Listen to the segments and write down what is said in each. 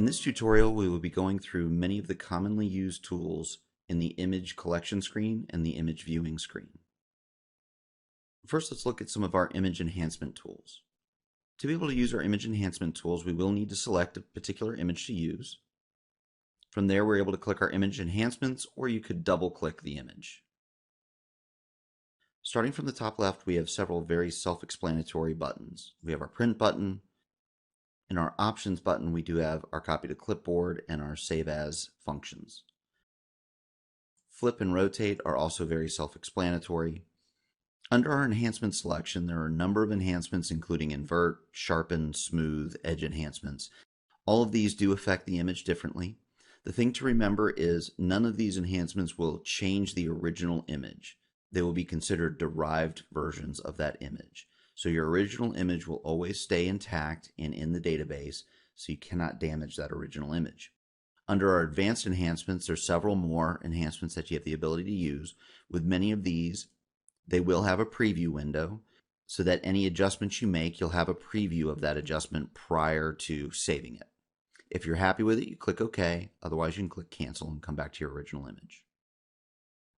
In this tutorial, we will be going through many of the commonly used tools in the image collection screen and the image viewing screen. First, let's look at some of our image enhancement tools. To be able to use our image enhancement tools, we will need to select a particular image to use. From there, we're able to click our image enhancements, or you could double-click the image. Starting from the top left, we have several very self-explanatory buttons. We have our print button. In our options button, we do have our copy to clipboard and our save as functions. Flip and rotate are also very self-explanatory. Under our enhancement selection, there are a number of enhancements including invert, sharpen, smooth, edge enhancements. All of these do affect the image differently. The thing to remember is none of these enhancements will change the original image. They will be considered derived versions of that image. So your original image will always stay intact and in the database, so you cannot damage that original image. Under our advanced enhancements, there's several more enhancements that you have the ability to use. With many of these, they will have a preview window, so that any adjustments you make, you'll have a preview of that adjustment prior to saving it. If you're happy with it, you click OK. Otherwise, you can click Cancel and come back to your original image.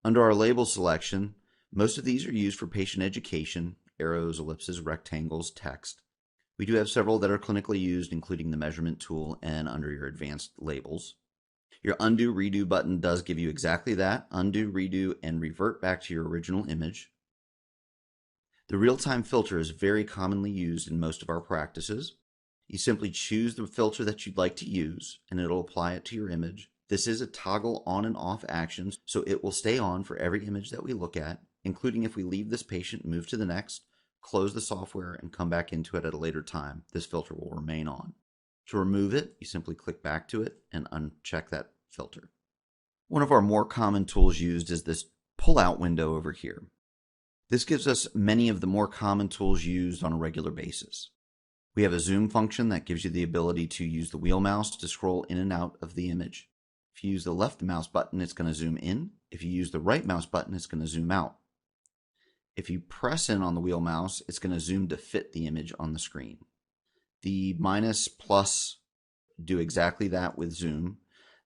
Under our label selection, most of these are used for patient education. Arrows, ellipses, rectangles, text. We do have several that are clinically used, including the measurement tool and under your advanced labels. Your undo, redo button does give you exactly that. Undo, redo, and revert back to your original image. The real-time filter is very commonly used in most of our practices. You simply choose the filter that you'd like to use, and it'll apply it to your image. This is a toggle on and off action, so it will stay on for every image that we look at, including if we leave this patient, move to the next, close the software, and come back into it at a later time. This filter will remain on. To remove it, you simply click back to it and uncheck that filter. One of our more common tools used is this pull-out window over here. This gives us many of the more common tools used on a regular basis. We have a zoom function that gives you the ability to use the wheel mouse to scroll in and out of the image. If you use the left mouse button, it's going to zoom in. If you use the right mouse button, it's going to zoom out. If you press in on the wheel mouse, it's going to zoom to fit the image on the screen. The minus plus do exactly that with zoom.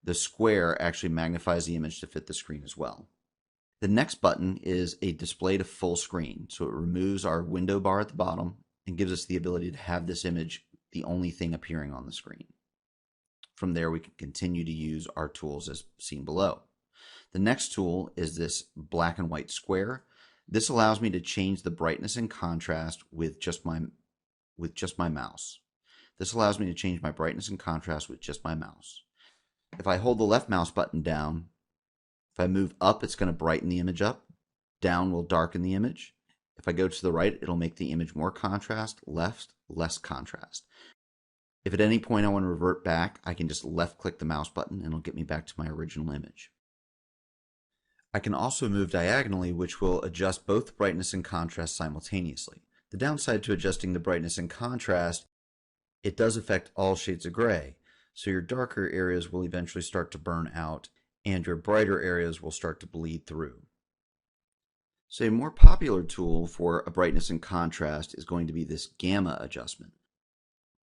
The square actually magnifies the image to fit the screen as well. The next button is a display to full screen. So it removes our window bar at the bottom and gives us the ability to have this image the only thing appearing on the screen. From there, we can continue to use our tools as seen below. The next tool is this black and white square. This allows me to change the brightness and contrast with just my mouse. This allows me to change my brightness and contrast with just my mouse. If I hold the left mouse button down, if I move up, it's going to brighten the image up. Down will darken the image. If I go to the right, it'll make the image more contrast. Left, less contrast. If at any point I want to revert back, I can just left click the mouse button and it'll get me back to my original image. I can also move diagonally, which will adjust both brightness and contrast simultaneously. The downside to adjusting the brightness and contrast, it does affect all shades of gray. So your darker areas will eventually start to burn out and your brighter areas will start to bleed through. So a more popular tool for a brightness and contrast is going to be this gamma adjustment.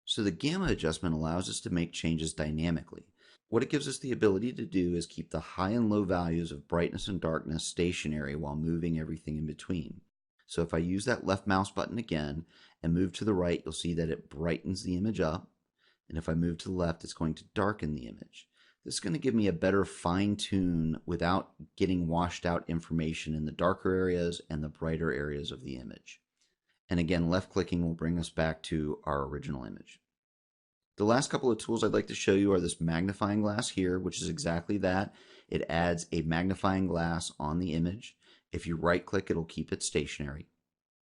So the gamma adjustment allows us to make changes dynamically. What it gives us the ability to do is keep the high and low values of brightness and darkness stationary while moving everything in between. So if I use that left mouse button again and move to the right, you'll see that it brightens the image up. And if I move to the left, it's going to darken the image. This is going to give me a better fine tune without getting washed out information in the darker areas and the brighter areas of the image. And again, left clicking will bring us back to our original image. The last couple of tools I'd like to show you are this magnifying glass here, which is exactly that. It adds a magnifying glass on the image. If you right click, it'll keep it stationary.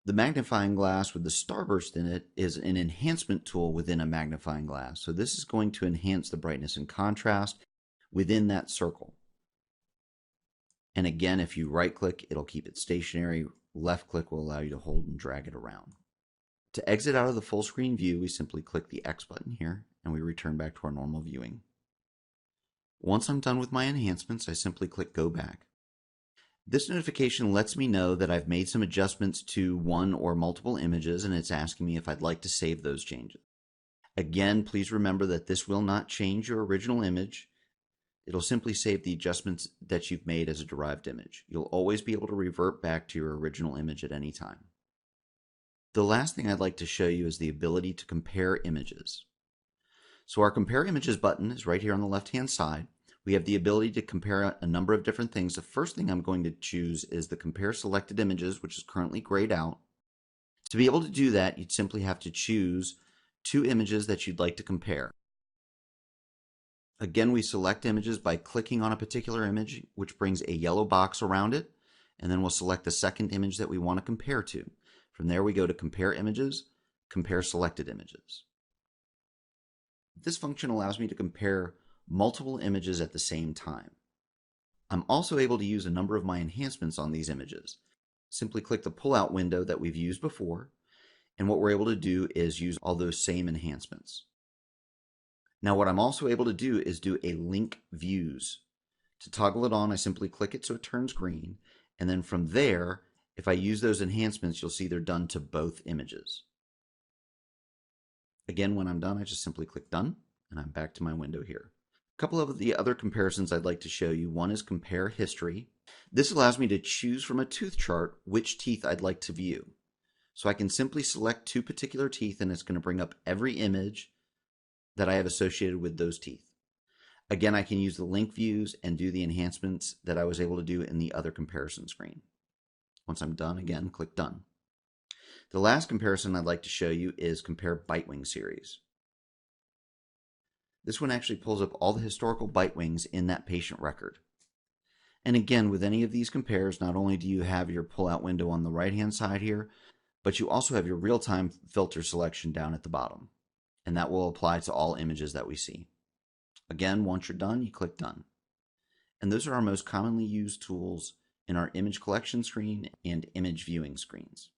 The magnifying glass with the starburst in it is an enhancement tool within a magnifying glass. So this is going to enhance the brightness and contrast within that circle. And again, if you right click, it'll keep it stationary. Left click will allow you to hold and drag it around. To exit out of the full screen view, we simply click the X button here and we return back to our normal viewing. Once I'm done with my enhancements, I simply click Go Back. This notification lets me know that I've made some adjustments to one or multiple images and it's asking me if I'd like to save those changes. Again, please remember that this will not change your original image. It'll simply save the adjustments that you've made as a derived image. You'll always be able to revert back to your original image at any time. The last thing I'd like to show you is the ability to compare images. So our Compare Images button is right here on the left-hand side. We have the ability to compare a number of different things. The first thing I'm going to choose is the Compare Selected Images, which is currently grayed out. To be able to do that, you'd simply have to choose two images that you'd like to compare. Again, we select images by clicking on a particular image, which brings a yellow box around it, and then we'll select the second image that we want to compare to. From there, we go to Compare Images, Compare Selected Images. This function allows me to compare multiple images at the same time. I'm also able to use a number of my enhancements on these images. Simply click the pull-out window that we've used before, and what we're able to do is use all those same enhancements. Now what I'm also able to do is do a link views. To toggle it on, I simply click it so it turns green, and then from there, if I use those enhancements, you'll see they're done to both images. Again, when I'm done, I just simply click Done, and I'm back to my window here. A couple of the other comparisons I'd like to show you. One is Compare History. This allows me to choose from a tooth chart which teeth I'd like to view. So I can simply select two particular teeth, and it's going to bring up every image that I have associated with those teeth. Again, I can use the link views and do the enhancements that I was able to do in the other comparison screen. Once I'm done, again, click Done. The last comparison I'd like to show you is Compare Bite Wing Series. This one actually pulls up all the historical bite wings in that patient record. And again, with any of these compares, not only do you have your pull-out window on the right-hand side here, but you also have your real-time filter selection down at the bottom. And that will apply to all images that we see. Again, once you're done, you click Done. And those are our most commonly used tools in our image collection screen and image viewing screens.